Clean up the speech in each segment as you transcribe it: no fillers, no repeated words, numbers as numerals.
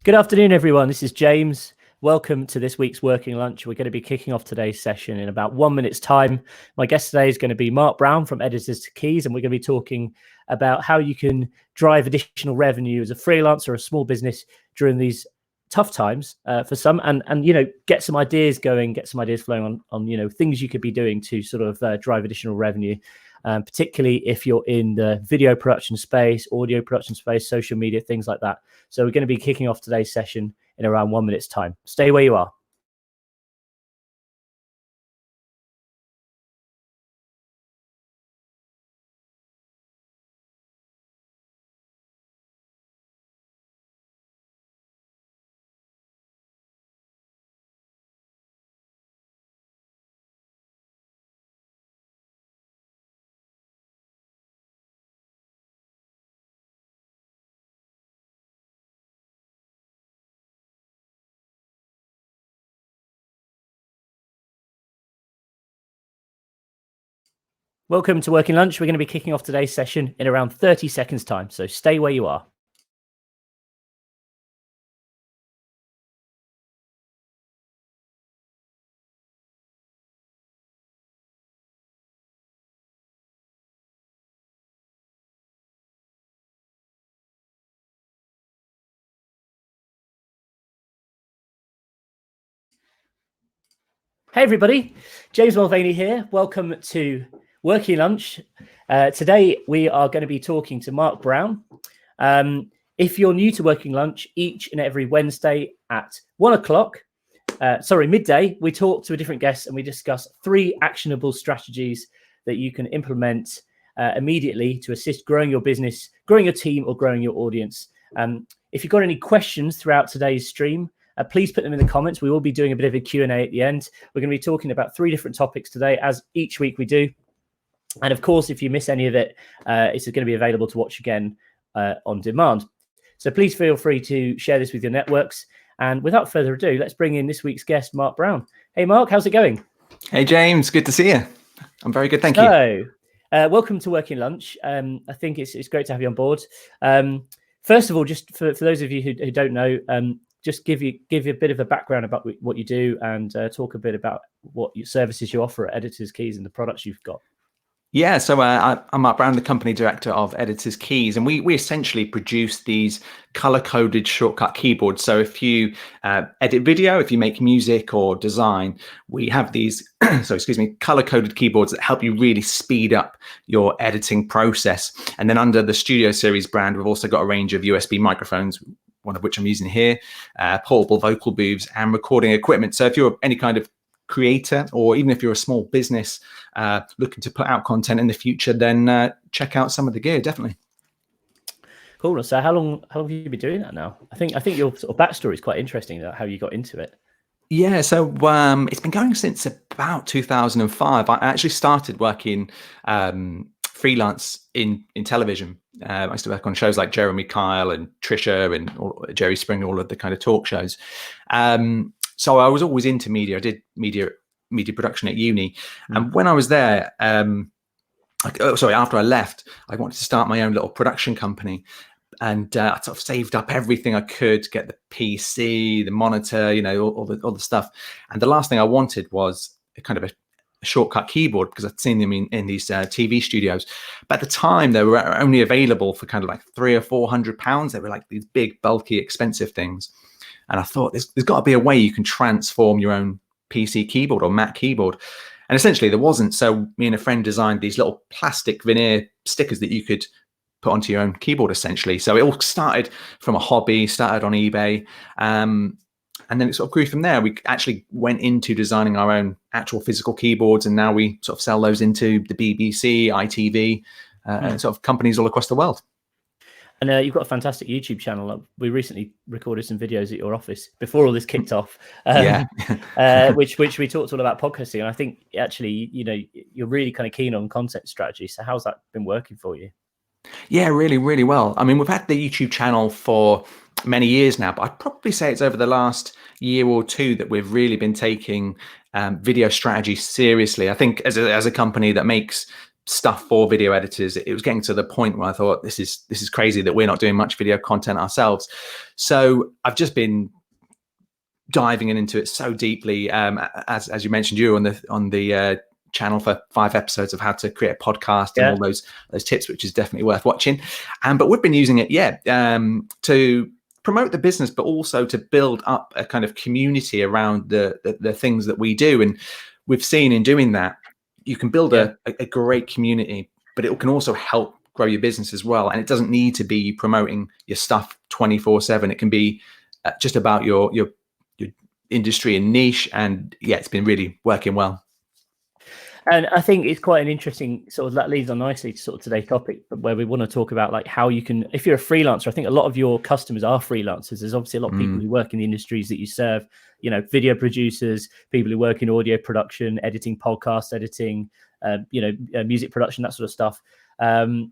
Good afternoon, everyone. This is James. Welcome to this week's Working Lunch. We're going to be kicking off today's session in about 1 minute's time. My guest today is going to be Mark Brown from Editors to Keys, and we're going to be talking about how you can drive additional revenue as a freelancer or a small business during these tough times for some, and get some ideas going, get some ideas flowing on things you could be doing to sort of drive additional revenue. Particularly if you're in the video production space, audio production space, social media, things like that. So we're going to be kicking off today's session in around 1 minute's time. Stay where you are. Welcome to Working Lunch. We're going to be kicking off today's session in around 30 seconds time. So stay where you are. Hey everybody, James Mulvany here. Welcome to Working Lunch. Today we are going to be talking to Mark Brown. If you're new to Working Lunch, each and every Wednesday at midday, we talk to a different guest and we discuss 3 actionable strategies that you can implement immediately to assist growing your business, growing your team, or growing your audience. If you've got any questions throughout today's stream, please put them in the comments. We will be doing a bit of a Q&A at the end. We're going to be talking about 3 different topics today, as each week we do. And of course, if you miss any of it, it's going to be available to watch again on demand. So please feel free to share this with your networks. And without further ado, let's bring in this week's guest, Mark Brown. Hey, Mark, how's it going? Hey, James. Good to see you. I'm very good. Thank you. Welcome to Working Lunch. I think it's great to have you on board. First of all, just for those of you who don't know, just give you a bit of a background about what you do and talk a bit about what services you offer at Editors Keys and the products you've got. Yeah, so I'm Mark Brown, the company director of Editors Keys, and we essentially produce these color-coded shortcut keyboards. So if you edit video, if you make music or design, we have these color-coded keyboards that help you really speed up your editing process. And then under the Studio Series brand, we've also got a range of USB microphones, one of which I'm using here, portable vocal booths and recording equipment. So if you're any kind of creator, or even if you're a small business looking to put out content in the future, then check out some of the gear, definitely. Cool. So how long have you been doing that now? I think your sort of backstory is quite interesting, how you got into it. Yeah, so it's been going since about 2005. I actually started working freelance in television. I used to work on shows like Jeremy Kyle and Trisha and Jerry Springer, all of the kind of talk shows. So I was always into media. I did media production at uni. And when I was there, after I left, I wanted to start my own little production company. And I sort of saved up everything I could to get the PC, the monitor, all the stuff. And the last thing I wanted was a kind of a shortcut keyboard, because I'd seen them in these TV studios. But at the time, they were only available for kind of like £300 or £400. They were like these big, bulky, expensive things. And I thought there's got to be a way you can transform your own PC keyboard or Mac keyboard. And essentially there wasn't. So me and a friend designed these little plastic veneer stickers that you could put onto your own keyboard, essentially. So it all started from a hobby, started on eBay. And then it sort of grew from there. We actually went into designing our own actual physical keyboards. And now we sort of sell those into the BBC, ITV, and sort of companies all across the world. And you've got a fantastic YouTube channel. We recently recorded some videos at your office before all this kicked off, which we talked all about podcasting. And I think actually, you're really kind of keen on content strategy. So how's that been working for you? Yeah, really, really well. I mean, we've had the YouTube channel for many years now, but I'd probably say it's over the last year or two that we've really been taking video strategy seriously. I think as a company that makes stuff for video editors. It was getting to the point where I thought, this is crazy that we're not doing much video content ourselves. So I've just been diving into it so deeply. As you mentioned, you were on the channel for 5 episodes of how to create a podcast and all those tips, which is definitely worth watching. But we've been using it, to promote the business, but also to build up a kind of community around the things that we do. And we've seen in doing that, you can build a great community, but it can also help grow your business as well. And it doesn't need to be promoting your stuff 24/7. It can be just about your industry and niche. And it's been really working well. And I think it's quite an interesting sort of, that leads on nicely to sort of today's topic, where we want to talk about like how you can, if you're a freelancer, I think a lot of your customers are freelancers. There's obviously a lot of people who work in the industries that you serve, you know, video producers, people who work in audio production, editing, podcast editing, music production, that sort of stuff. And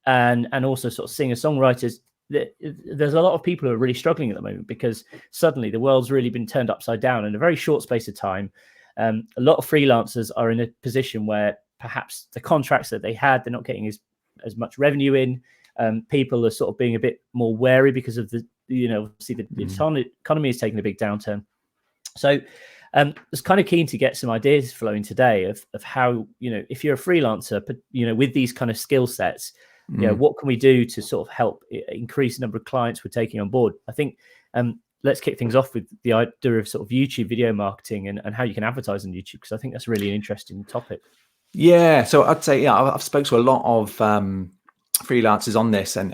also sort of singer-songwriters. There's a lot of people who are really struggling at the moment because suddenly the world's really been turned upside down in a very short space of time. A lot of freelancers are in a position where perhaps the contracts that they had, they're not getting as much revenue in. People are sort of being a bit more wary because of the economy is taking a big downturn. So I was kind of keen to get some ideas flowing today of how, if you're a freelancer, with these kind of skill sets, what can we do to sort of help increase the number of clients we're taking on board? I think let's kick things off with the idea of sort of YouTube video marketing and how you can advertise on YouTube, because I think that's really an interesting topic. Yeah. So I'd say, I've spoke to a lot of freelancers on this, and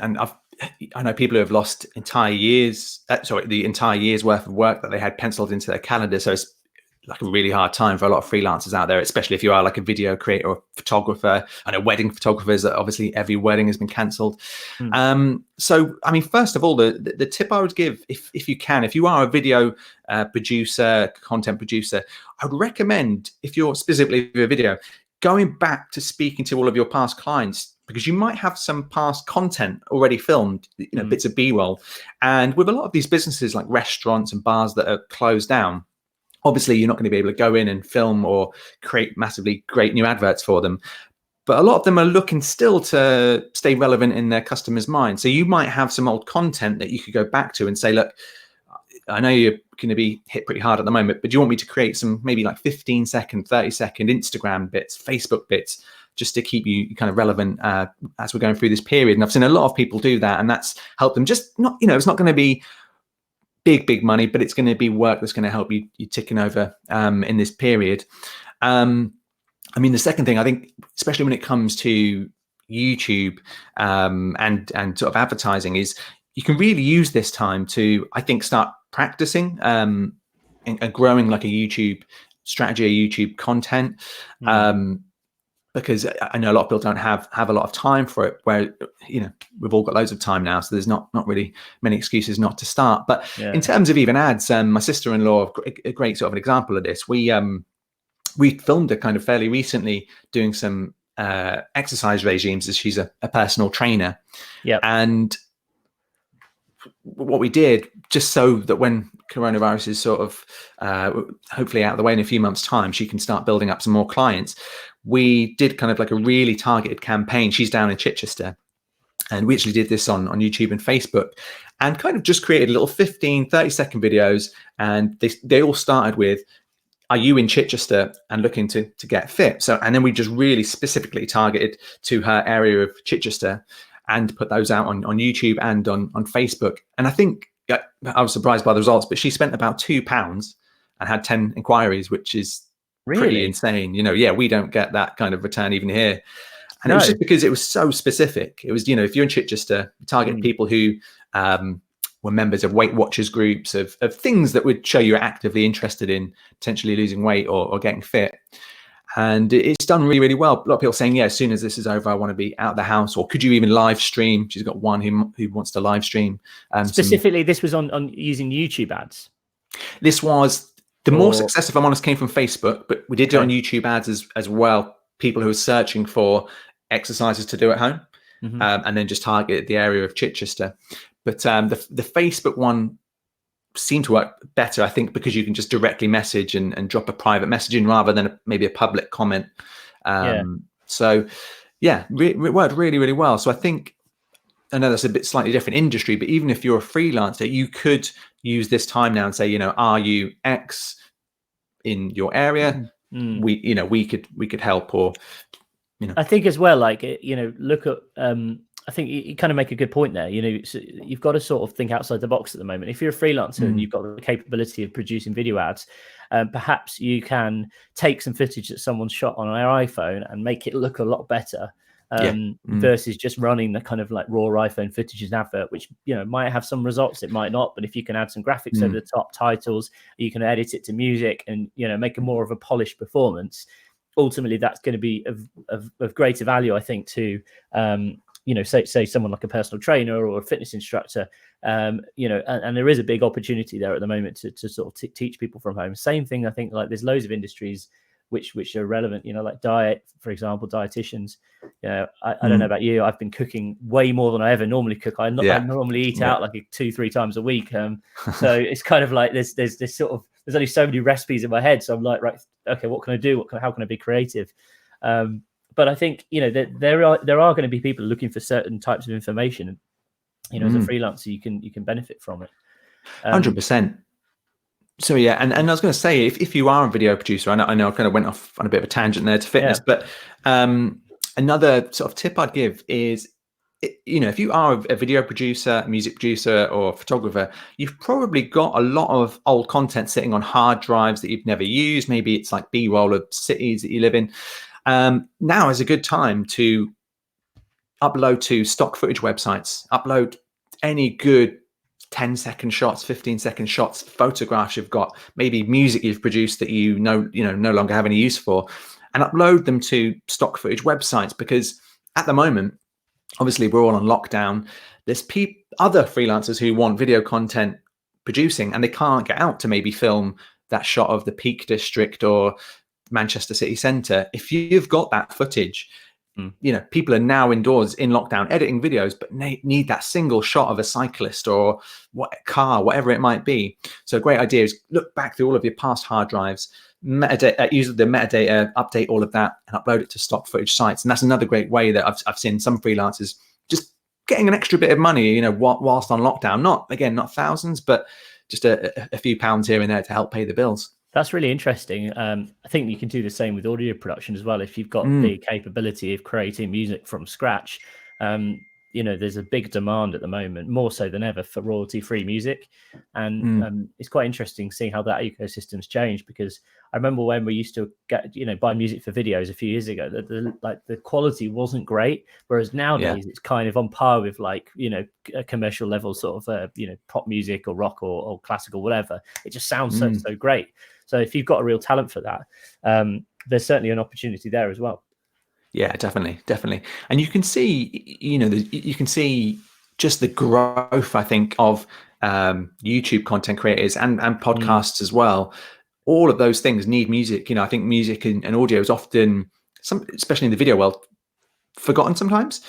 I know people who have lost the entire year's worth of work that they had penciled into their calendar. So it's like a really hard time for a lot of freelancers out there, especially if you are like a video creator or photographer. I know wedding photographers, obviously every wedding has been cancelled. So, I mean, first of all, the tip I would give, if you are a video producer, content producer, I would recommend, if you're specifically a video, going back to speaking to all of your past clients, because you might have some past content already filmed, bits of B-roll. And with a lot of these businesses like restaurants and bars that are closed down, obviously, you're not going to be able to go in and film or create massively great new adverts for them. But a lot of them are looking still to stay relevant in their customers' mind. So you might have some old content that you could go back to and say, look, I know you're going to be hit pretty hard at the moment, but do you want me to create some maybe like 15-second, 30-second Instagram bits, Facebook bits, just to keep you kind of relevant as we're going through this period? And I've seen a lot of people do that, and that's helped them. Just not, it's not going to be big money, but it's going to be work that's going to help you ticking over in this period. I mean, the second thing, I think, especially when it comes to YouTube and sort of advertising, is you can really use this time to, I think, start practicing and growing like a YouTube strategy, a YouTube content. Because I know a lot of people don't have a lot of time for it, where, we've all got loads of time now. So there's not really many excuses not to start. But in terms of even ads, my sister-in-law, a great sort of an example of this. We filmed her kind of fairly recently doing some exercise regimes, as she's a personal trainer. And what we did, just so that when coronavirus is sort of hopefully out of the way in a few months' time, she can start building up some more clients. We did kind of like a really targeted campaign. She's down in Chichester, and we actually did this on YouTube and Facebook, and kind of just created little 15-30-second videos. And they all started with, are you in Chichester and looking to get fit? So, and then we just really specifically targeted to her area of Chichester and put those out on YouTube and on Facebook. And I think I was surprised by the results, but she spent about £2 and had 10 inquiries, which is pretty insane. We don't get that kind of return even here. And it was just because it was so specific. It was, if you're in Chichester, target people who were members of Weight Watchers groups, of things that would show you're actively interested in potentially losing weight or getting fit. And it's done really, really well. A lot of people saying, as soon as this is over, I want to be out of the house. Or could you even live stream? She's got one who wants to live stream. Specifically, this was on using YouTube ads? This was the more success, if I'm honest, came from Facebook, but we did do it on YouTube ads as well. People who are searching for exercises to do at home, and then just target the area of Chichester. But the Facebook one seemed to work better, I think, because you can just directly message and drop a private message in rather than maybe a public comment. So yeah, it worked really, really well. So I think, I know that's a bit slightly different industry, but even if you're a freelancer, you could use this time now and say, are you X in your area? Mm. We could help, or I think as well, like, look at I think you kind of make a good point there. So you've got to sort of think outside the box at the moment. If you're a freelancer and you've got the capability of producing video ads, perhaps you can take some footage that someone's shot on their iPhone and make it look a lot better, versus just running the kind of like raw iPhone footage as an advert, which might have some results, it might not. But if you can add some graphics over the top, titles, you can edit it to music, and make a more of a polished performance. Ultimately, that's going to be of greater value, I think, to say someone like a personal trainer or a fitness instructor, and there is a big opportunity there at the moment to sort of teach people from home. Same thing, I think, like there's loads of industries which are relevant, like diet, for example, dietitians. I don't know about you, I've been cooking way more than I ever normally cook. I normally eat out like 2-3 times a week, so it's kind of like there's this sort of, there's only so many recipes in my head, so I'm like, right, okay, what can I do? How can I be creative? But I think there are going to be people looking for certain types of information, and as a freelancer, you can benefit from it. 100%. So yeah, and I was going to say, if you are a video producer, I know I kind of went off on a bit of a tangent there to fitness, but another sort of tip I'd give is, if you are a video producer, music producer, or photographer, you've probably got a lot of old content sitting on hard drives that you've never used. Maybe it's like B-roll of cities that you live in. Now is a good time to upload to stock footage websites, upload any good 10-second shots, 15-second shots, photographs you've got, maybe music you've produced that no longer have any use for, and upload them to stock footage websites. Because at the moment, obviously we're all on lockdown, there's other freelancers who want video content producing, and they can't get out to maybe film that shot of the Peak District or Manchester city centre. If you've got that footage, people are now indoors in lockdown editing videos, but need that single shot of a cyclist or car, whatever it might be. So a great idea is look back through all of your past hard drives, use the metadata, update all of that, and upload it to stock footage sites. And that's another great way that I've seen some freelancers just getting an extra bit of money, whilst on lockdown. Not thousands, but just a few pounds here and there to help pay the bills. That's really interesting. I think you can do the same with audio production as well. If you've got the capability of creating music from scratch, there's a big demand at the moment, more so than ever, for royalty-free music. And it's quite interesting seeing how that ecosystem's changed, because I remember when we used to buy music for videos a few years ago, the quality wasn't great, whereas nowadays it's kind of on par with a commercial level sort of pop music or rock or classical, whatever. It just sounds so great. So if you've got a real talent for that, there's certainly an opportunity there as well. Yeah, definitely. And you can see, you can see just the growth, I think, of YouTube content creators and podcasts as well. All of those things need music. I think music and audio is often, especially in the video world, forgotten sometimes.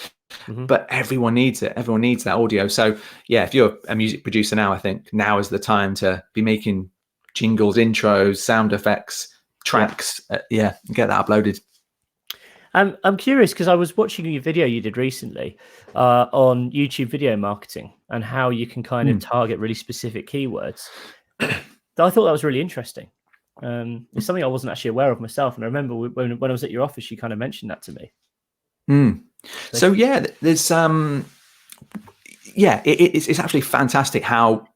But everyone needs it. Everyone needs that audio. So yeah, if you're a music producer now, I think now is the time to be making jingles, intros, sound effects, tracks. Get that uploaded. I'm curious, because I was watching a video you did recently on YouTube video marketing and how you can kind of target really specific keywords. I thought that was really interesting. It's something I wasn't actually aware of myself. And I remember when I was at your office, you kind of mentioned that to me. So yeah, there's it's actually fantastic how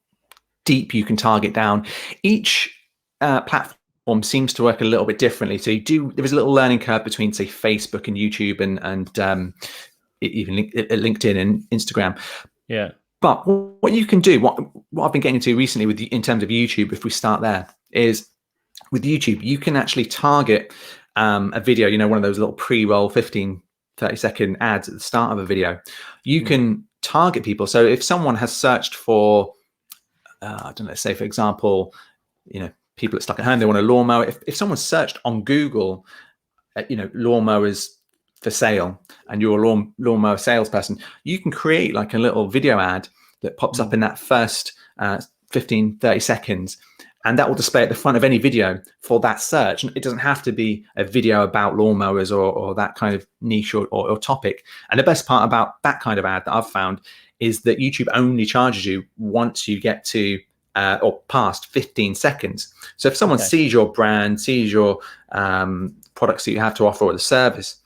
deep you can target down. Each platform seems to work a little bit differently. So there is a little learning curve between, say, Facebook and YouTube and even LinkedIn and Instagram. Yeah. But what you can do, what I've been getting into recently in terms of YouTube, if we start there, is with YouTube, you can actually target a video, one of those little pre-roll 15, 30-second ads at the start of a video. You can target people. So if someone has searched for, I don't know, say, for example, people that stuck at home, they want a lawnmower. If someone searched on Google, lawnmowers for sale, and you're a lawnmower salesperson, you can create like a little video ad that pops up in that first 15, 30 seconds. and that will display at the front of any video for that search. And it doesn't have to be a video about lawnmowers or that kind of niche or topic. And the best part about that kind of ad that I've found is that YouTube only charges you once you get to or past 15 seconds. So if someone sees your brand, sees your products that you have to offer or the service,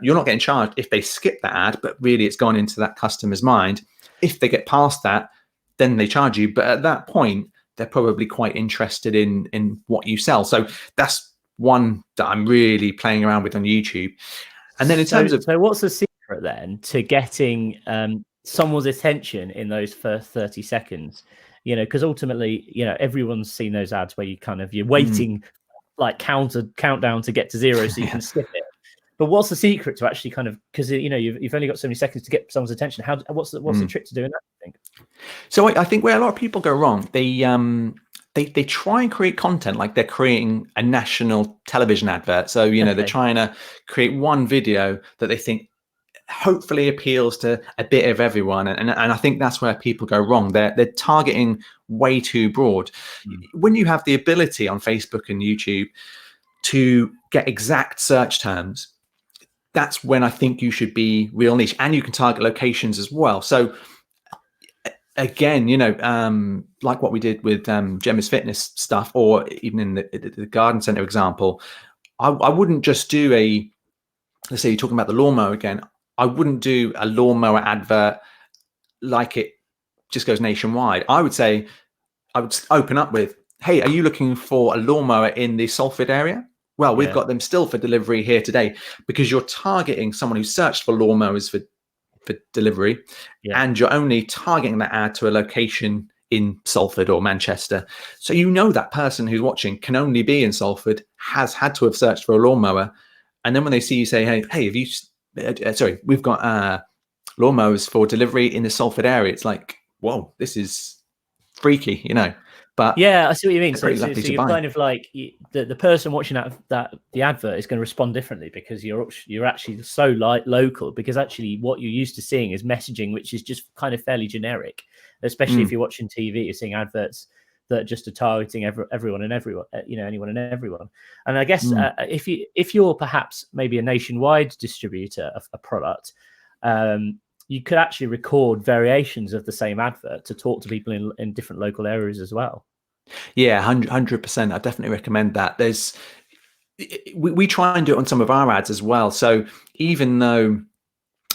you're not getting charged if they skip that ad, but really it's gone into that customer's mind. If they get past that, then they charge you. But at that point, they're probably quite interested in what you sell. So that's one that I'm really playing around with on YouTube. And then in terms of... So what's the secret then to getting someone's attention in those first 30 seconds? You know, because ultimately, you know, everyone's seen those ads where you're waiting like countdown to get to zero so you can skip it. But what's the secret to actually kind of, because, you know, you've only got so many seconds to get someone's attention. What's the trick to doing that, I think? So I think where a lot of people go wrong, they try and create content like they're creating a national television advert. So, you know, they're trying to create one video that they think hopefully appeals to a bit of everyone. And I think that's where people go wrong. They're targeting way too broad. When you have the ability on Facebook and YouTube to get exact search terms, that's when I think you should be real niche, and you can target locations as well. So again, you know, like what we did with Gemma's fitness stuff, or even in the garden center example, I wouldn't just do let's say you're talking about the lawnmower again, I wouldn't do a lawnmower advert like it just goes nationwide. I would say, I would open up with, hey, are you looking for a lawnmower in the Salford area? Well, we've got them still for delivery here today, because you're targeting someone who searched for lawnmowers for delivery, and you're only targeting that ad to a location in Salford or Manchester. So you know that person who's watching can only be in Salford, has had to have searched for a lawnmower. And then when they see you say, hey, have you, we've got lawnmowers for delivery in the Salford area, it's like, whoa, this is freaky, you know. But yeah, I see what you mean. So you're kind of like the person watching the advert is going to respond differently, because you're actually so local, because actually what you're used to seeing is messaging which is just kind of fairly generic, especially if you're watching TV. You're seeing adverts that just are targeting everyone and everyone, you know, anyone and everyone. And I guess if you're perhaps maybe a nationwide distributor of a product, you could actually record variations of the same advert to talk to people in different local areas as well. Yeah, 100%. I definitely recommend that. We try and do it on some of our ads as well. So even though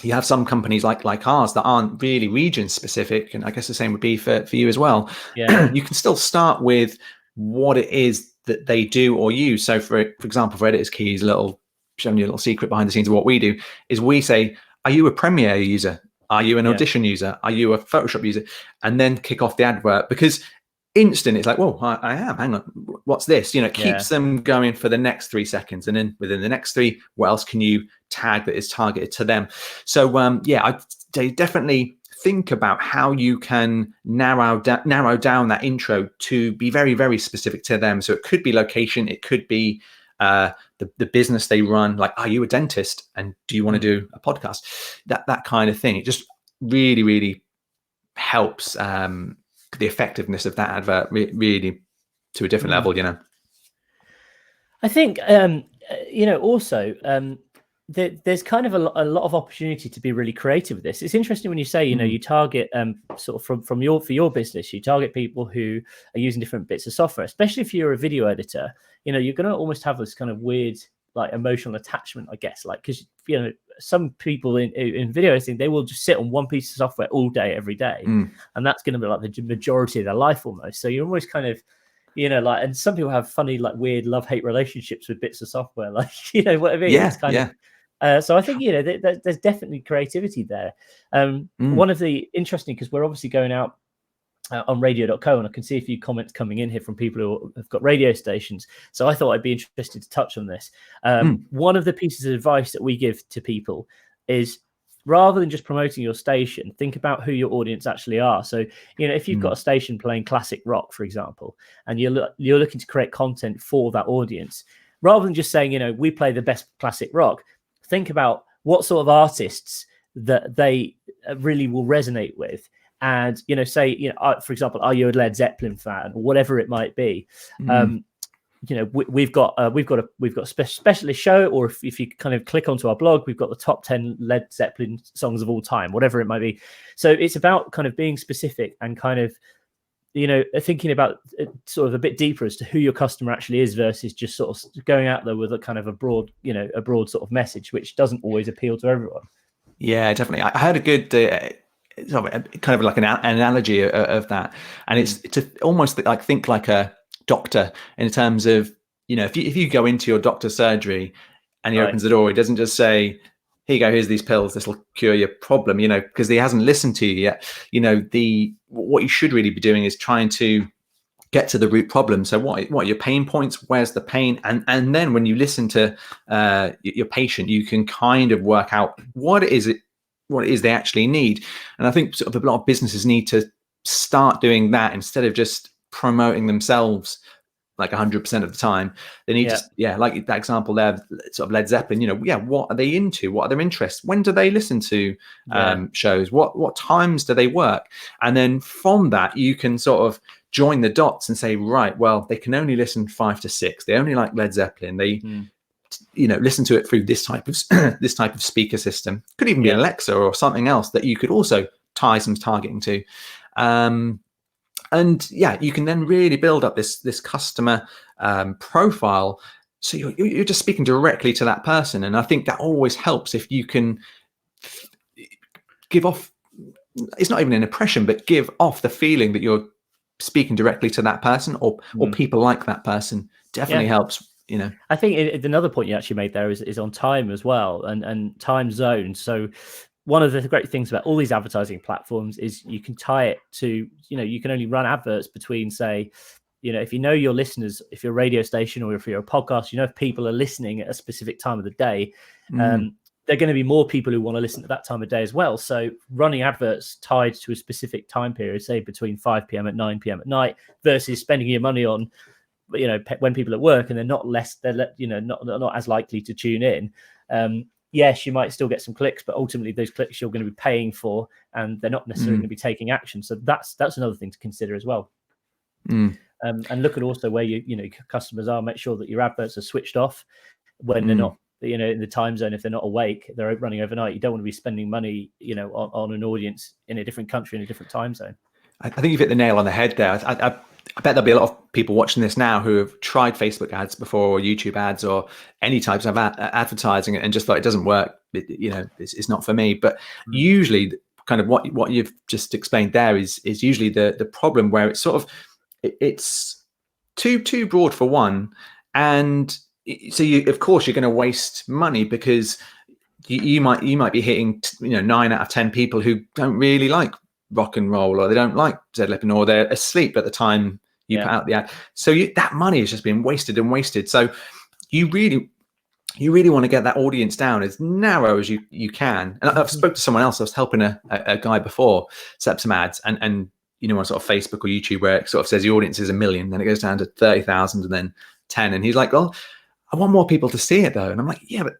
you have some companies like ours that aren't really region specific, and I guess the same would be for you as well, you can still start with what it is that they do or use. So for example, for Editors Keys, showing you a little secret behind the scenes of what we do is we say, are you a Premiere user? Are you an Audition user? Are you a Photoshop user? And then kick off the advert, because instant it's like, whoa, I am, hang on, what's this? You know, it keeps them going for the next 3 seconds, and then within the next 3, what else can you tag that is targeted to them? So I definitely think about how you can narrow down that intro to be very, very specific to them. So it could be location, it could be the business they run, like, are you a dentist and do you want to do a podcast? That kind of thing. It just really, really helps the effectiveness of that advert really to a different level, you know. I think you know, also there's kind of a lot of opportunity to be really creative with this. It's interesting when you say, you know, you target sort of for your business, you target people who are using different bits of software, especially if you're a video editor. You know, you're going to almost have this kind of weird like emotional attachment, I guess, like, because, you know, some people in video editing, they will just sit on one piece of software all day, every day. And that's going to be like the majority of their life almost. So you're almost kind of, you know, like, and some people have funny, like weird love-hate relationships with bits of software, like, you know what I mean? Yeah, it's kind of, so I think, you know, there's definitely creativity there. One of the interesting, because we're obviously going out on radio.co, and I can see a few comments coming in here from people who have got radio stations. So I thought I'd be interested to touch on this. One of the pieces of advice that we give to people is, rather than just promoting your station, think about who your audience actually are. So, you know, if you've got a station playing classic rock, for example, and you're looking to create content for that audience, rather than just saying, you know, we play the best classic rock, think about what sort of artists that they really will resonate with, and say, for example, are you a Led Zeppelin fan or whatever it might be. We've got a specialist show, or if you kind of click onto our blog, we've got the top 10 Led Zeppelin songs of all time, whatever it might be. So it's about kind of being specific and kind of thinking about sort of a bit deeper as to who your customer actually is, versus just sort of going out there with a kind of a broad sort of message, which doesn't always appeal to everyone. Yeah, definitely. I heard a good kind of like an analogy of that, and it's to almost like think like a doctor in terms of, if you go into your doctor's surgery and he opens the door, he doesn't just say, here you go, here's these pills, this will cure your problem, because he hasn't listened to you yet. What you should really be doing is trying to get to the root problem. So what are your pain points? Where's the pain? And then when you listen to your patient, you can kind of work out what it is they actually need. And I think sort of a lot of businesses need to start doing that instead of just promoting themselves like 100% of the time. They need to, like that example there, sort of Led Zeppelin, what are they into? What are their interests? When do they listen to shows? What times do they work? And then from that, you can sort of join the dots and say, right, well, they can only listen 5 to 6. They only like Led Zeppelin. They, listen to it through this type of speaker system. Could even be Alexa or something else that you could also tie some targeting to. And you can then really build up this customer profile. So you're just speaking directly to that person. And I think that always helps if you can give off, it's not even an impression, but give off the feeling that you're speaking directly to that person or people like that person. Definitely helps. I think another point you actually made there is on time as well, and time zones. So one of the great things about all these advertising platforms is you can tie it to, you can only run adverts between, say, if your listeners, if you're a radio station or if you're a podcast, if people are listening at a specific time of the day, there are going to be more people who want to listen at that time of day as well. So running adverts tied to a specific time period, say between 5 p.m. and 9 p.m. at night, versus spending your money on, when people are at work and they're not as likely to tune in. Yes, you might still get some clicks, but ultimately those clicks you're going to be paying for, and they're not necessarily going to be taking action. So that's another thing to consider as well. And look at also where your customers are. Make sure that your adverts are switched off when they're not, in the time zone. If they're not awake, they're running overnight. You don't want to be spending money, on an audience in a different country in a different time zone. I think you've hit the nail on the head there. I bet there'll be a lot of people watching this now who have tried Facebook ads before, or YouTube ads, or any types of advertising, and just thought it doesn't work. It's not for me. But usually, kind of what you've just explained there is usually the problem, where it's sort of it's too broad for one, and so of course you're going to waste money, because you might be hitting 9 out of 10 people who don't really like rock and roll, or they don't like Zeppelin, or they're asleep at the time you put out the ad. So that money has just been wasted and wasted. So you really want to get that audience down as narrow as you can. And I've spoke to someone else. I was helping a guy before set up some ads, and on sort of Facebook or YouTube, where it sort of says the audience is 1 million, then it goes down to 30,000 and then 10. And he's like, well, I want more people to see it though. And I'm like, yeah, but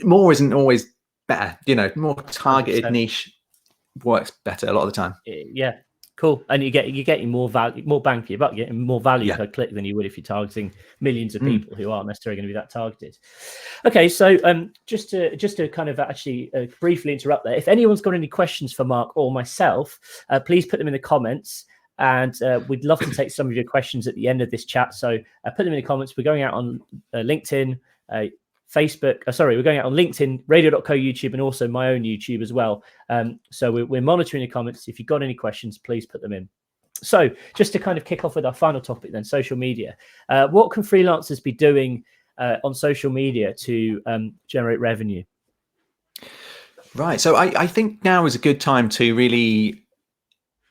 more isn't always better. More targeted 100%. Niche works better a lot of the time. Yeah, cool. And you're getting more value, more bang for your buck, getting more value per click than you would if you're targeting millions of people who aren't necessarily going to be that targeted. Okay, so just to kind of actually briefly interrupt there, if anyone's got any questions for Mark or myself, please put them in the comments, and we'd love to take some of your questions at the end of this chat. So put them in the comments. We're going out on LinkedIn, Facebook, we're going out on LinkedIn, radio.co, YouTube, and also my own YouTube as well. So we're monitoring the comments. If you've got any questions, please put them in. So just to kind of kick off with our final topic then, social media. What can freelancers be doing on social media to generate revenue? Right. So I think now is a good time to really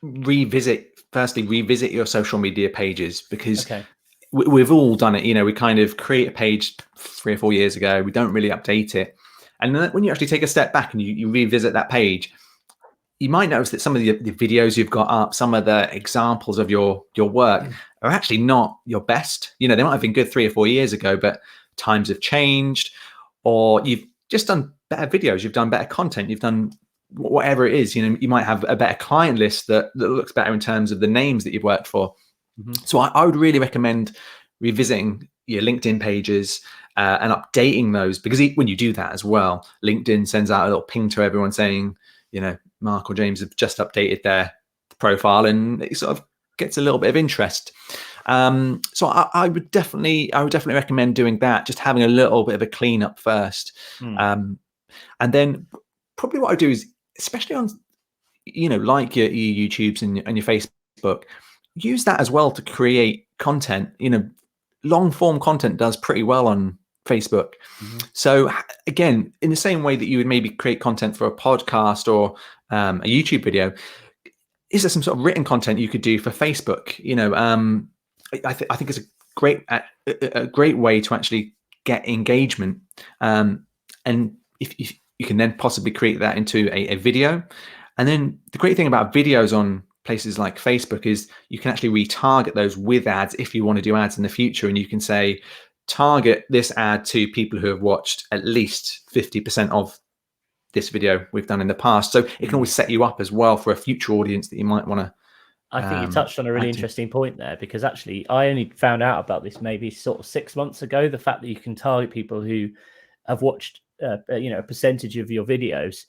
revisit your social media pages, because we've all done it. We kind of create a page 3 or 4 years ago. We don't really update it. And then when you actually take a step back and you revisit that page, you might notice that some of the videos you've got up, some of the examples of your work are actually not your best. They might have been good 3 or 4 years ago, but times have changed, or you've just done better videos. You've done better content. You've done whatever it is, you might have a better client list that looks better in terms of the names that you've worked for. So I would really recommend revisiting your LinkedIn pages and updating those, because when you do that as well, LinkedIn sends out a little ping to everyone saying, Mark or James have just updated their profile, and it sort of gets a little bit of interest. So I would definitely recommend doing that, just having a little bit of a cleanup first. And then probably what I do is, especially on, like your YouTubes and your Facebook, use that as well to create content. Long form content does pretty well on Facebook. So again, in the same way that you would maybe create content for a podcast or a YouTube video, is there some sort of written content you could do for Facebook? I think it's a great way to actually get engagement. And if you can then possibly create that into a video. And then the great thing about videos on places like Facebook is you can actually retarget those with ads if you want to do ads in the future. And you can say, target this ad to people who have watched at least 50% of this video we've done in the past. So it can always set you up as well for a future audience that you might want to. I think you touched on a really interesting point there, because actually I only found out about this maybe sort of 6 months ago, the fact that you can target people who have watched a percentage of your videos.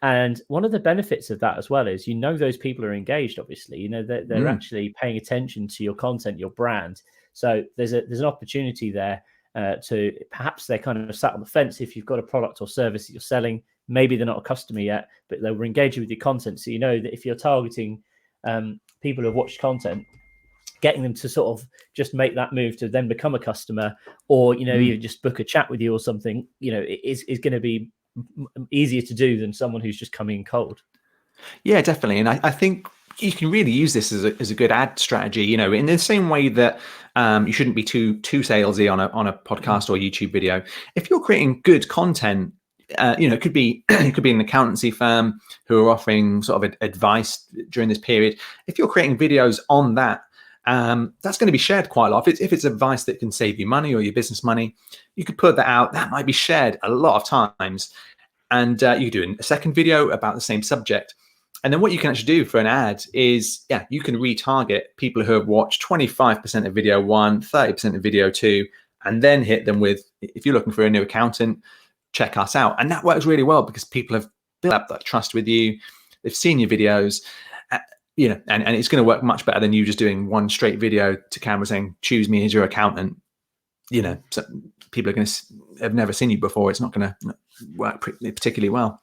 And one of the benefits of that as well is, those people are engaged, obviously, they're actually paying attention to your content, your brand. So there's an opportunity there to, perhaps they're kind of sat on the fence. If you've got a product or service that you're selling, maybe they're not a customer yet, but they were engaging with your content. So that if you're targeting people who have watched content, getting them to sort of just make that move to then become a customer, or even just book a chat with you or something, is going to be easier to do than someone who's just coming in cold. Yeah, definitely. And I think you can really use this as a good ad strategy, in the same way that you shouldn't be too salesy on a podcast or YouTube video. If you're creating good content, it could be an accountancy firm who are offering sort of advice during this period. If you're creating videos on that, that's going to be shared quite a lot. If it's advice that can save you money or your business money, you could put that out. That might be shared a lot of times. And you do a second video about the same subject. And then what you can actually do for an ad is, you can retarget people who have watched 25% of video 1, 30% of video 2, and then hit them with, if you're looking for a new accountant, check us out. And that works really well because people have built up that trust with you. They've seen your videos, and it's going to work much better than you just doing one straight video to camera saying, choose me as your accountant. So people are going to have never seen you before. It's not going to work particularly well.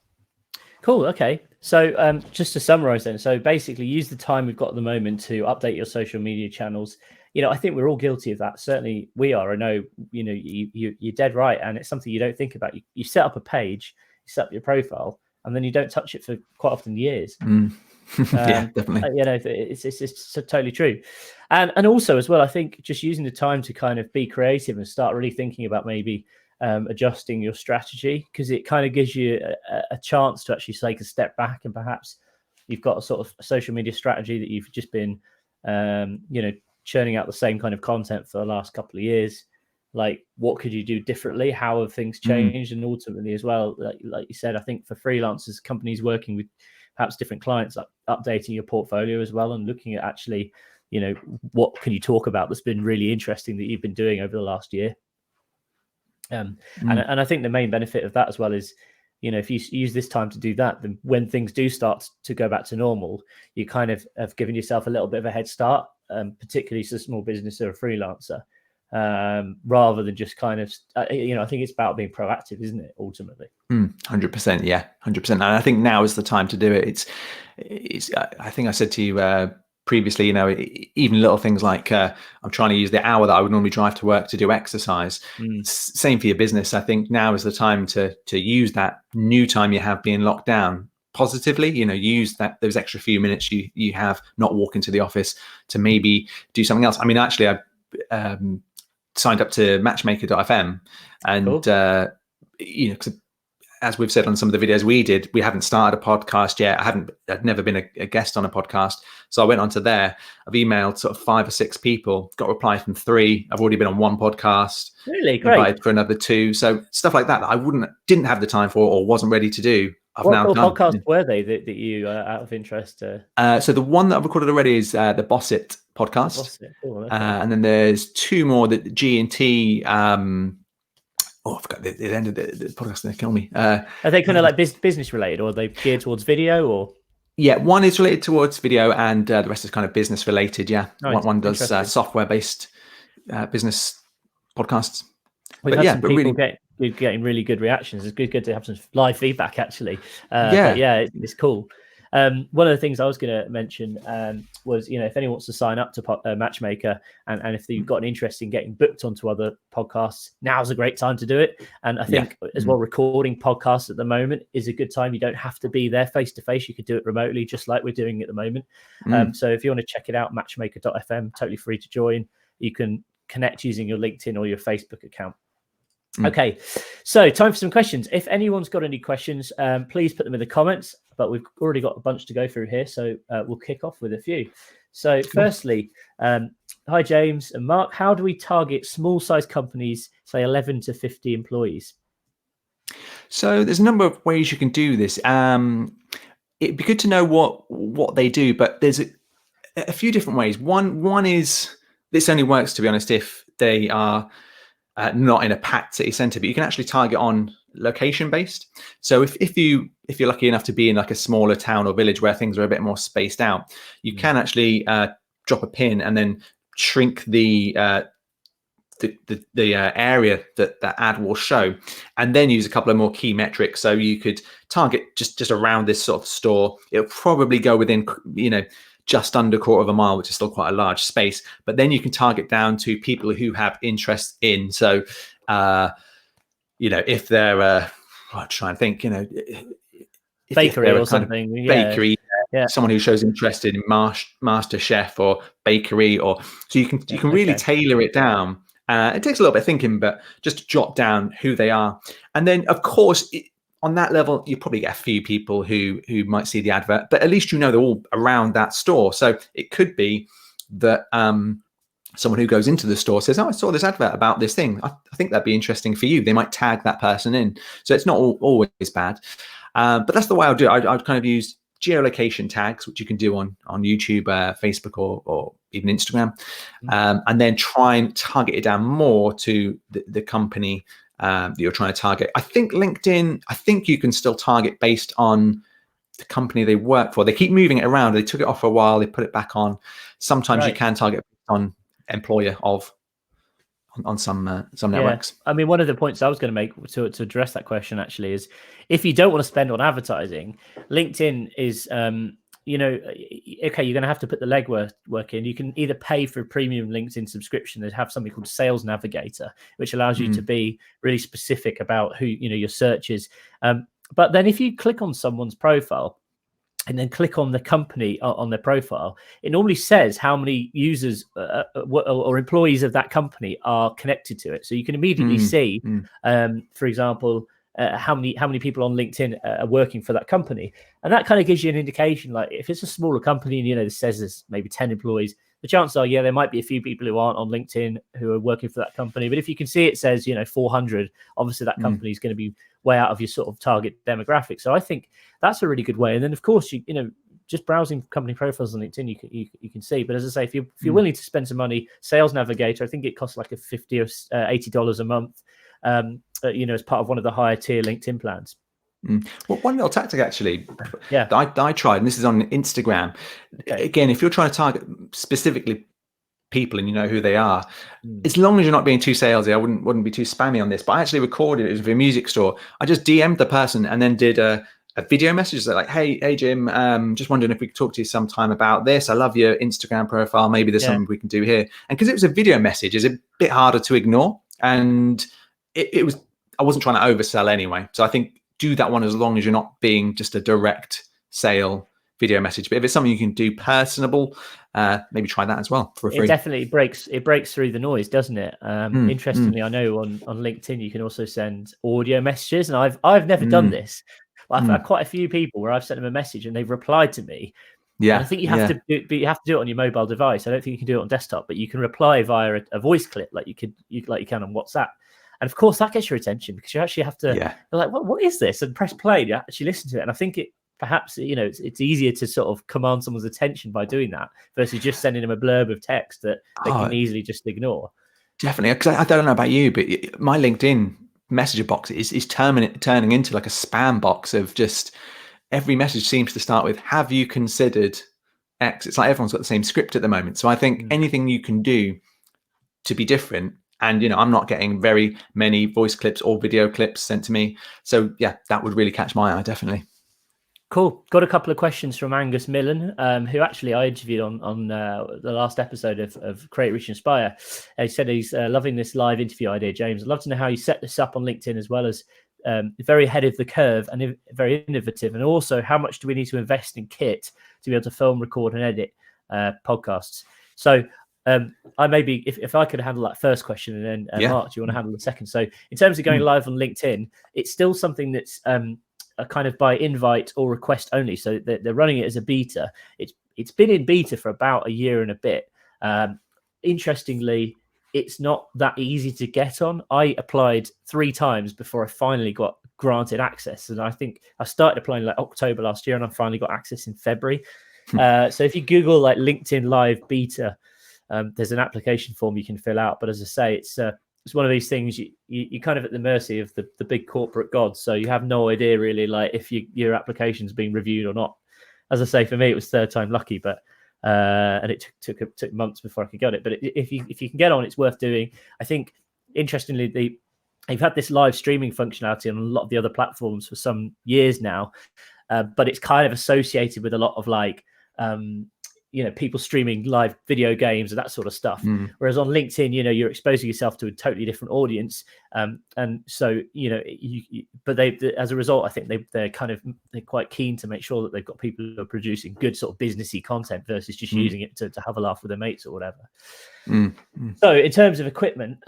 Cool. Okay. So just to summarize then, so basically use the time we've got at the moment to update your social media channels. I think we're all guilty of that. Certainly we are. I know, you're dead right. And it's something you don't think about. You set up a page, you set up your profile, and then you don't touch it for quite often years. Yeah, definitely. It's totally true. And also as well, I think just using the time to kind of be creative and start really thinking about maybe adjusting your strategy, because it kind of gives you a chance to actually take a step back, and perhaps you've got a sort of social media strategy that you've just been churning out the same kind of content for the last couple of years. Like, what could you do differently? How have things changed? And ultimately as well, like you said, I think for freelancers, companies working with perhaps different clients, like updating your portfolio as well, and looking at actually, what can you talk about that's been really interesting that you've been doing over the last year. And I think the main benefit of that as well is, if you use this time to do that, then when things do start to go back to normal, you kind of have given yourself a little bit of a head start, particularly as a small business or a freelancer, rather than just kind of, I think it's about being proactive, isn't it, ultimately? 100%. Yeah, 100%. And I think now is the time to do it. It's I think I said to you previously, even little things like I'm trying to use the hour that I would normally drive to work to do exercise. Same for your business. I think now is the time to use that new time you have being locked down positively. Use those extra few minutes you have not walking to the office to maybe do something else. I mean, actually, I signed up to matchmaker.fm, and cool. As we've said on some of the videos we did, we haven't started a podcast yet. I'd never been a guest on a podcast. So I went onto there. I've emailed sort of 5 or 6 people, got a reply from 3. I've already been on 1 podcast. Really? Great. Invited for another 2. So stuff like that I didn't have the time for or wasn't ready to do I've What now sort of done. podcasts were they that you, out of interest? So the one that I've recorded already is the Boss It podcast. What's it? Oh, okay. And then there's 2 more, that G&T. I forgot the end of the podcast. They kill me. Are they kind of like business related, or are they geared towards video? Or yeah, one is related towards video, and the rest is kind of business related. Yeah, nice. one does software based business podcasts. We've had some people getting really good reactions. It's good to have some live feedback, actually. But yeah, it's cool. One of the things I was going to mention was, if anyone wants to sign up to Matchmaker, and if you've got an interest in getting booked onto other podcasts, now's a great time to do it. And I think as well, recording podcasts at the moment is a good time. You don't have to be there face to face. You could do it remotely, just like we're doing at the moment. So if you want to check it out, matchmaker.fm, totally free to join. You can connect using your LinkedIn or your Facebook account. Okay, so time for some questions. If anyone's got any questions, please put them in the comments, but we've already got a bunch to go through here, so we'll kick off with a few. So firstly, hi James and Mark, how do we target small size companies, say 11 to 50 employees? So there's a number of ways you can do this. It'd be good to know what they do, but there's a few different ways. One is, this only works, to be honest, if they are not in a packed city centre, but you can actually target on location based. So if you're lucky enough to be in like a smaller town or village where things are a bit more spaced out, you can actually drop a pin and then shrink the area that ad will show, and then use a couple of more key metrics. So you could target just around this sort of store. It'll probably go within, just under 1/4 mile, which is still quite a large space. But then you can target down to people who have interest in. So, if they're, I'm trying to think, bakery or something, bakery, someone who shows interest in Master Chef or bakery, or so you can really tailor it down. It takes a little bit of thinking, but just jot down who they are, and then of course. On that level, you probably get a few people who might see the advert, but at least they're all around that store. So it could be that someone who goes into the store says, "Oh, I saw this advert about this thing. I think that'd be interesting for you." They might tag that person in. So it's not always bad. But that's the way I'll do it. I'd kind of use geolocation tags, which you can do on YouTube, Facebook, or even Instagram, and then try and target it down more to the company that you're trying to target. I think LinkedIn, you can still target based on the company they work for. They keep moving it around. They took it off for a while, they put it back on. Sometimes you can target on employer on some networks. I mean, one of the points I was going to make to address that question actually is, if you don't want to spend on advertising, LinkedIn is okay, you're going to have to put the legwork in. You can either pay for a premium LinkedIn subscription. They have something called Sales Navigator, which allows you to be really specific about who your search is. But then if you click on someone's profile and then click on the company on their profile, it normally says how many users or employees of that company are connected to it. So you can immediately see, for example, how many people on LinkedIn are working for that company. And that kind of gives you an indication, like if it's a smaller company and, it says there's maybe 10 employees, the chances are, there might be a few people who aren't on LinkedIn who are working for that company. But if you can see it says, 400, obviously that company is going to be way out of your sort of target demographic. So I think that's a really good way. And then of course, just browsing company profiles on LinkedIn, you can see. But as I say, if you're willing to spend some money, Sales Navigator, I think it costs like a $50 or $80 a month. As part of one of the higher tier LinkedIn plans. Well, one little tactic actually that I tried, and this is on Instagram. Again, if you're trying to target specifically people and you know who they are, as long as you're not being too salesy, I wouldn't be too spammy on this. But I actually recorded it. It was for a music store. I just DM'd the person and then did a video message like, hey Jim, just wondering if we could talk to you sometime about this. I love your Instagram profile. Maybe there's something we can do here. And because it was a video message, it's a bit harder to ignore. And I wasn't trying to oversell anyway. So I think do that one as long as you're not being just a direct sale video message. But if it's something you can do personable, maybe try that as well for free. It definitely breaks through the noise, doesn't it? Interestingly, I know on LinkedIn you can also send audio messages, and I've never done this. But I've had quite a few people where I've sent them a message and they've replied to me. Yeah, and I think you have to do it on your mobile device. I don't think you can do it on desktop, but you can reply via a voice clip like you can on WhatsApp. And of course, that gets your attention because you actually have to, you're like, what is this? And press play, you actually listen to it. And I think perhaps, it's easier to sort of command someone's attention by doing that versus just sending them a blurb of text that they can easily just ignore. Definitely. Because I don't know about you, but my LinkedIn messenger box is turning into like a spam box of just every message seems to start with, have you considered X? It's like everyone's got the same script at the moment. So I think anything you can do to be different, and I'm not getting very many voice clips or video clips sent to me. So yeah, that would really catch my eye, definitely. Cool. Got a couple of questions from Angus Millen, who actually I interviewed on the last episode of Create, Reach, Inspire. He said he's loving this live interview idea, James. I'd love to know how you set this up on LinkedIn, as well as very ahead of the curve and very innovative. And also, how much do we need to invest in kit to be able to film, record, and edit podcasts? So I maybe, if I could handle that first question, and then Mark, do you want to handle the second? So in terms of going live on LinkedIn, it's still something that's a kind of by invite or request only. So they're running it as a beta. It's been in beta for about a year and a bit. Interestingly, it's not that easy to get on. I applied 3 times before I finally got granted access. And I think I started applying like October last year, and I finally got access in February. So if you Google like LinkedIn Live beta, there's an application form you can fill out. But as I say, it's one of these things you're kind of at the mercy of the big corporate gods. So you have no idea really, like if your application's being reviewed or not. As I say, for me, it was third time lucky, but and it took months before I could get it. But if you can get on, it's worth doing. I think interestingly, they've had this live streaming functionality on a lot of the other platforms for some years now, but it's kind of associated with a lot of like people streaming live video games and that sort of stuff. Whereas on LinkedIn, you're exposing yourself to a totally different audience. And so, but as a result, I think they're quite keen to make sure that they've got people who are producing good sort of businessy content versus just using it to have a laugh with their mates or whatever. So in terms of equipment,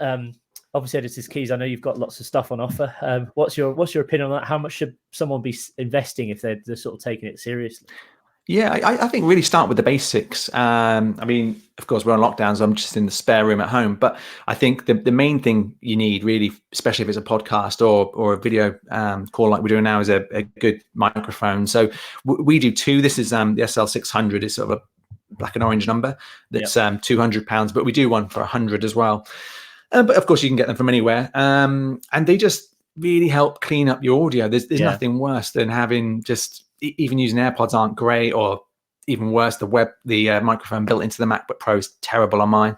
obviously Editors Keys, I know you've got lots of stuff on offer. What's your opinion on that? How much should someone be investing if they're sort of taking it seriously? Yeah, I think really start with the basics. I mean, of course, we're on lockdown, so I'm just in the spare room at home. But I think the main thing you need, really, especially if it's a podcast or a video call like we're doing now, is a good microphone. So we do 2. This is the SL600. It's sort of a black and orange number. That's £200, but we do one for 100 as well. But of course, you can get them from anywhere. And they just really help clean up your audio. There's nothing worse than having just, even using AirPods aren't great, or even worse, the microphone built into the MacBook Pro is terrible on mine.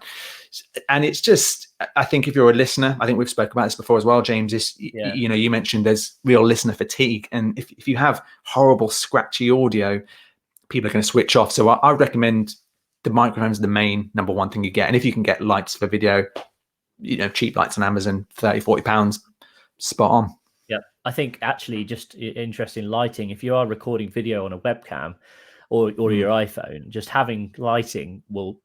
And it's just, I think if you're a listener, I think we've spoken about this before as well, James, you mentioned there's real listener fatigue. And if you have horrible, scratchy audio, people are going to switch off. So I recommend the microphone's the main number one thing you get. And if you can get lights for video, cheap lights on Amazon, £30-40, spot on. Yeah, I think actually just interesting lighting. If you are recording video on a webcam or your iPhone, just having lighting will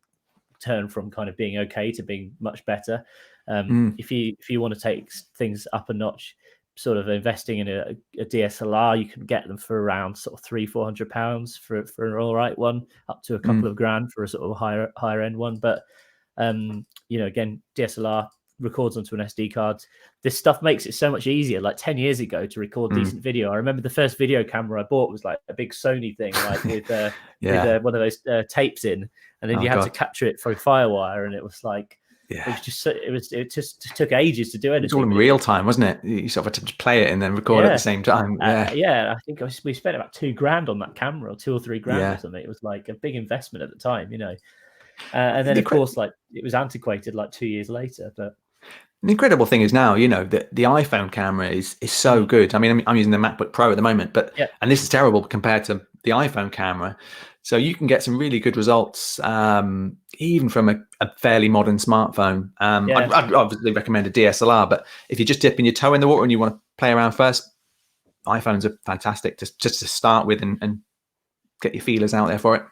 turn from kind of being okay to being much better. If you want to take things up a notch, sort of investing in a DSLR, you can get them for around sort of £300-400 for an all right one, up to a couple of grand for a sort of higher end one. But again, DSLR records onto an SD card. This stuff makes it so much easier. Like 10 years ago, to record decent video, I remember the first video camera I bought was like a big Sony thing, like with one of those tapes in, and then you had to capture it through FireWire, and it was like it just took ages to do anything. It was all in real time, wasn't it? You sort of had to play it and then record at the same time. I think we spent about £2,000 on that camera, or £2 or £3,000 or something. It was like a big investment at the time, and then of course, like it was antiquated like 2 years later. But the incredible thing is now, that the iPhone camera is so good. I mean, I'm using the MacBook Pro at the moment, and this is terrible compared to the iPhone camera. So you can get some really good results, even from a fairly modern smartphone. I'd obviously recommend a DSLR, but if you're just dipping your toe in the water and you want to play around first, iPhones are fantastic just to start with and get your feelers out there for it.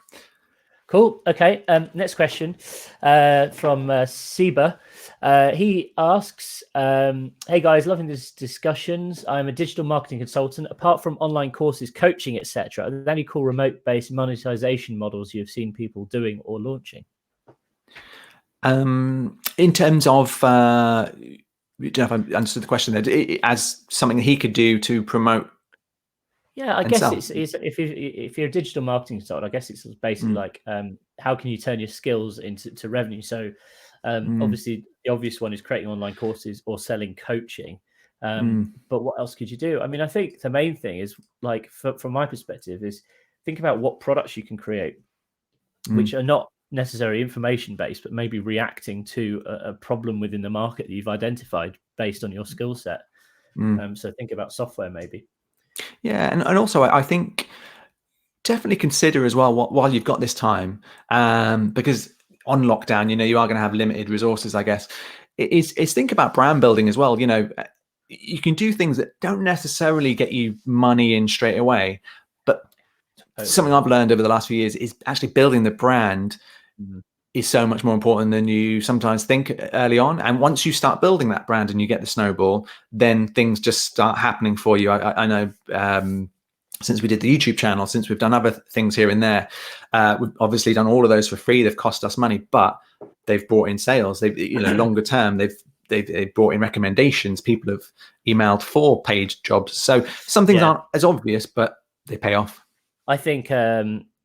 Cool. Okay. Next question from Seba. He asks, hey guys, loving these discussions. I'm a digital marketing consultant. Apart from online courses, coaching, etc., are there any cool remote-based monetization models you've seen people doing or launching? In terms of don't know if I understood the question there. As something he could do to promote. Yeah, I guess it's if you're a digital marketing consultant, I guess it's basically like how can you turn your skills into revenue? So obviously the obvious one is creating online courses or selling coaching. But what else could you do? I mean, I think the main thing is, like, from my perspective, is think about what products you can create, which are not necessarily information based, but maybe reacting to a problem within the market that you've identified based on your skill set. So think about software maybe. Yeah, and also I think definitely consider as well while you've got this time, because on lockdown, you are going to have limited resources, I guess. Is think about brand building as well. You can do things that don't necessarily get you money in straight away, but something I've learned over the last few years is actually building the brand is so much more important than you sometimes think early on. And once you start building that brand and you get the snowball, then things just start happening for you. I know since we did the YouTube channel, since we've done other things here and there, we've obviously done all of those for free. They've cost us money, but they've brought in sales. They've, longer term, they've brought in recommendations. People have emailed 4-page jobs. So some things aren't as obvious, but they pay off. I think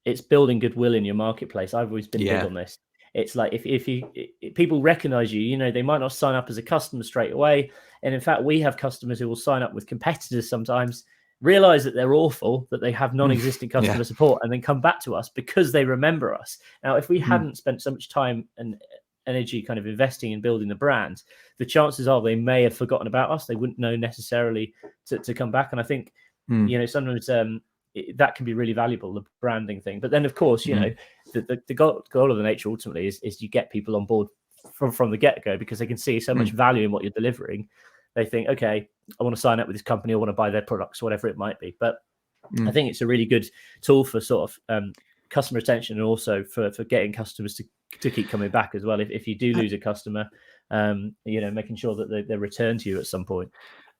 it's building goodwill in your marketplace. I've always been big on this. It's like if people recognize you, they might not sign up as a customer straight away. And in fact, we have customers who will sign up with competitors sometimes, realize that they're awful, that they have non-existing customer support, and then come back to us because they remember us. Now, if we hadn't spent so much time and energy kind of investing in building the brand, the chances are they may have forgotten about us. They wouldn't know necessarily to come back. And I think, sometimes that can be really valuable, the branding thing. But then, of course, the goal of the nature ultimately is you get people on board from the get-go, because they can see so much value in what you're delivering. They think, okay, I want to sign up with this company, I want to buy their products, whatever it might be. But I think it's a really good tool for sort of customer retention, and also for getting customers to keep coming back as well. If you do lose a customer, making sure that they return to you at some point.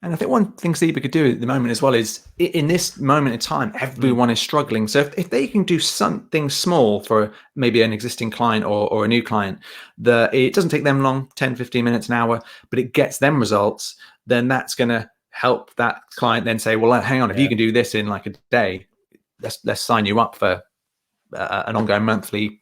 And I think one thing Zeba could do at the moment as well is, in this moment in time, everyone is struggling. So if they can do something small for maybe an existing client or a new client, it doesn't take them long, 10, 15 minutes, an hour, but it gets them results, then that's going to help that client then say, well, hang on, if you can do this in like a day, let's sign you up for an ongoing monthly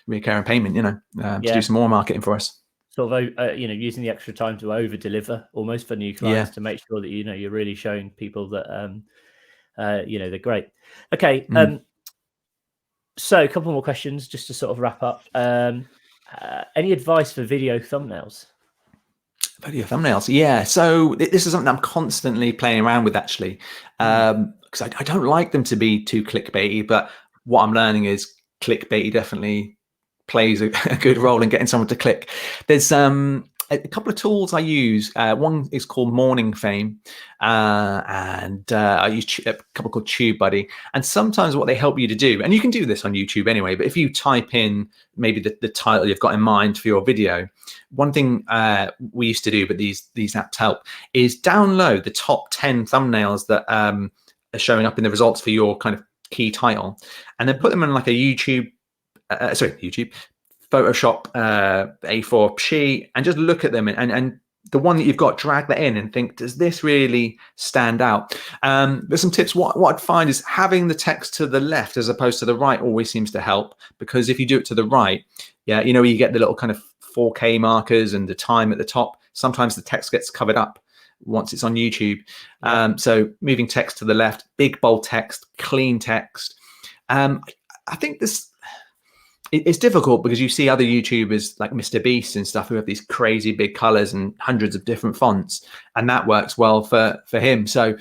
recurring payment, to do some more marketing for us. Sort of, using the extra time to over deliver almost for new clients, to make sure that, you're really showing people that, they're great. Okay. So a couple more questions just to sort of wrap up. Any advice for video thumbnails? Video thumbnails. Yeah. So this is something I'm constantly playing around with, actually, because I don't like them to be too clickbaity, but what I'm learning is clickbaity definitely plays a good role in getting someone to click. There's a couple of tools I use. One is called Morning Fame, and I use a couple called TubeBuddy. And sometimes what they help you to do, and you can do this on YouTube anyway, but if you type in maybe the title you've got in mind for your video, one thing we used to do, but these apps help, is download the top 10 thumbnails that are showing up in the results for your kind of key title, and then put them in like a YouTube Photoshop A4 sheet, and just look at them, and the one that you've got, drag that in and think, does this really stand out? There's some tips. What I'd find is having the text to the left as opposed to the right always seems to help, because if you do it to the right, you get the little kind of 4K markers and the time at the top. Sometimes the text gets covered up once it's on YouTube. So moving text to the left, big bold text, clean text. I think it's difficult because you see other YouTubers like Mr. Beast and stuff who have these crazy big colors and hundreds of different fonts, and that works well for him. So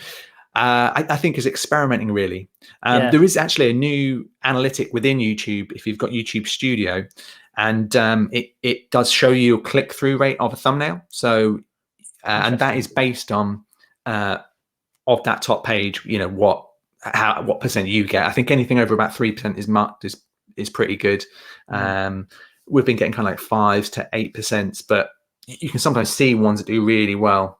I think is experimenting, really. There is actually a new analytic within YouTube if you've got YouTube Studio, and it does show you a click-through rate of a thumbnail. So and that is based on of that top page, what percent you get. I think anything over about 3% is marked is pretty good. We've been getting kind of like 5 to 8%, but you can sometimes see ones that do really well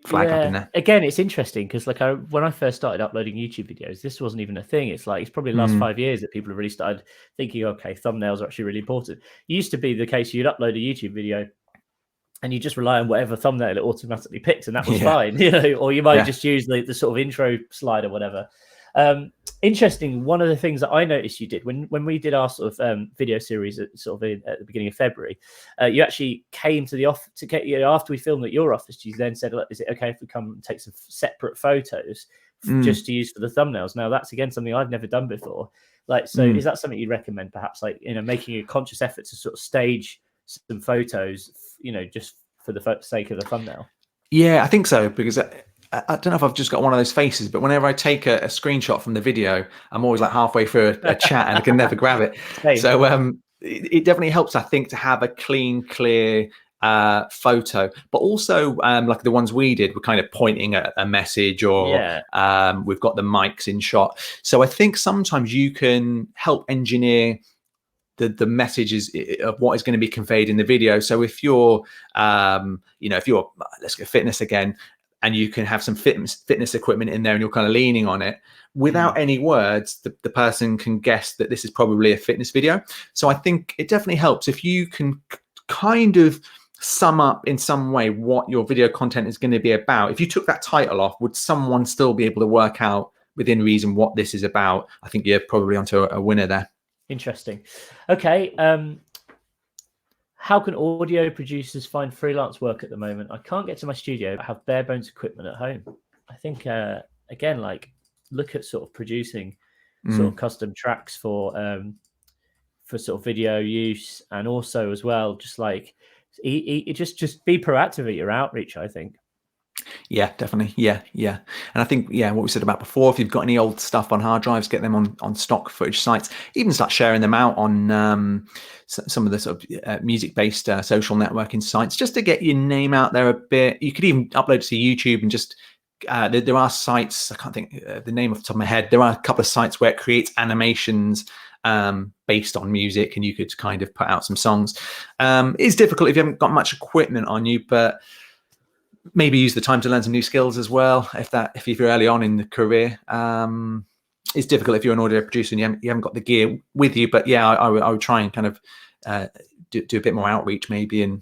flag up in there. Again, it's interesting because when I first started uploading YouTube videos, this wasn't even a thing. It's probably the last 5 years that people have really started thinking, okay, thumbnails are actually really important. It used to be the case you'd upload a YouTube video and you just rely on whatever thumbnail it automatically picked, and that was fine, you know, or you might just use the sort of intro slide or whatever. Interesting. One of the things that I noticed you did when we did our sort of video series at the beginning of February, you actually came to the office to get, you know, after we filmed at your office, you then said, look, is it okay if we come and take some separate photos just to use for the thumbnails? Now that's again something I've never done before. Like, so is that something you'd recommend, perhaps, like, you know, making a conscious effort to sort of stage some photos, you know, just for the sake of the thumbnail? Yeah, I think so, because I don't know if I've just got one of those faces, but whenever I take a screenshot from the video, I'm always like halfway through a chat and I can never grab it. Same. So it definitely helps, I think, to have a clean, clear photo, but also like the ones we did, we're kind of pointing at a message, or we've got the mics in shot. So I think sometimes you can help engineer the messages of what is going to be conveyed in the video. So if you're, you know, if you're, let's go fitness again, and you can have some fitness equipment in there and you're kind of leaning on it without any words, the person can guess that this is probably a fitness video. So I think it definitely helps if you can kind of sum up in some way what your video content is going to be about. If you took that title off, would someone still be able to work out within reason what this is about? I think you're probably onto a winner there. Interesting. Okay. How can audio producers find freelance work at the moment? I can't get to my studio, but I have bare bones equipment at home. I think, again, like, look at sort of producing sort of custom tracks for sort of video use, and also as well, just like just be proactive at your outreach, I think. Yeah, definitely. Yeah. And I think, what we said about before, if you've got any old stuff on hard drives, get them on stock footage sites, even start sharing them out on some of the sort of music-based social networking sites, just to get your name out there a bit. You could even upload it to YouTube and just, there are sites, I can't think the name off the top of my head, there are a couple of sites where it creates animations based on music, and you could kind of put out some songs. It's difficult if you haven't got much equipment on you, but maybe use the time to learn some new skills as well. If you're early on in the career, it's difficult if you're an audio producer and you haven't got the gear with you. But yeah, I would try and kind of do a bit more outreach maybe, and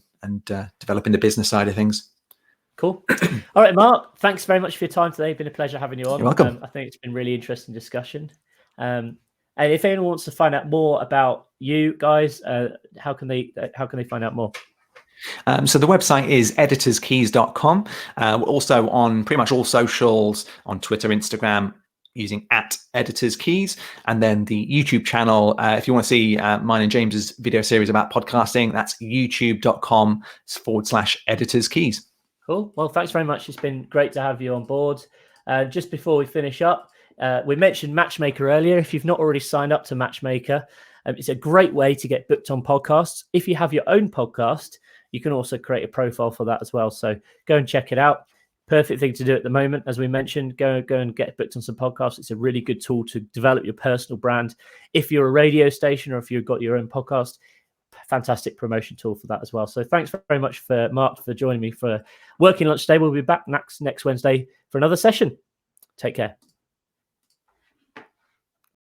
developing the business side of things. Cool. All right, Mark, thanks very much for your time today. It's been a pleasure having you on. You're welcome. I think it's been really interesting discussion. And if anyone wants to find out more about you guys, how can they find out more? So the website is editorskeys.com. We're also on pretty much all socials, on Twitter, Instagram, using @editorskeys. And then the YouTube channel, if you want to see mine and James's video series about podcasting, that's youtube.com/editorskeys. Cool. Well, thanks very much. It's been great to have you on board. Just before we finish up, we mentioned Matchmaker earlier. If you've not already signed up to Matchmaker, it's a great way to get booked on podcasts. If you have your own podcast, you can also create a profile for that as well. So go and check it out. Perfect thing to do at the moment. As we mentioned, go and get booked on some podcasts. It's a really good tool to develop your personal brand. If you're a radio station or if you've got your own podcast, fantastic promotion tool for that as well. So thanks very much for Mark for joining me for Working Lunch Day. We'll be back next Wednesday for another session. Take care.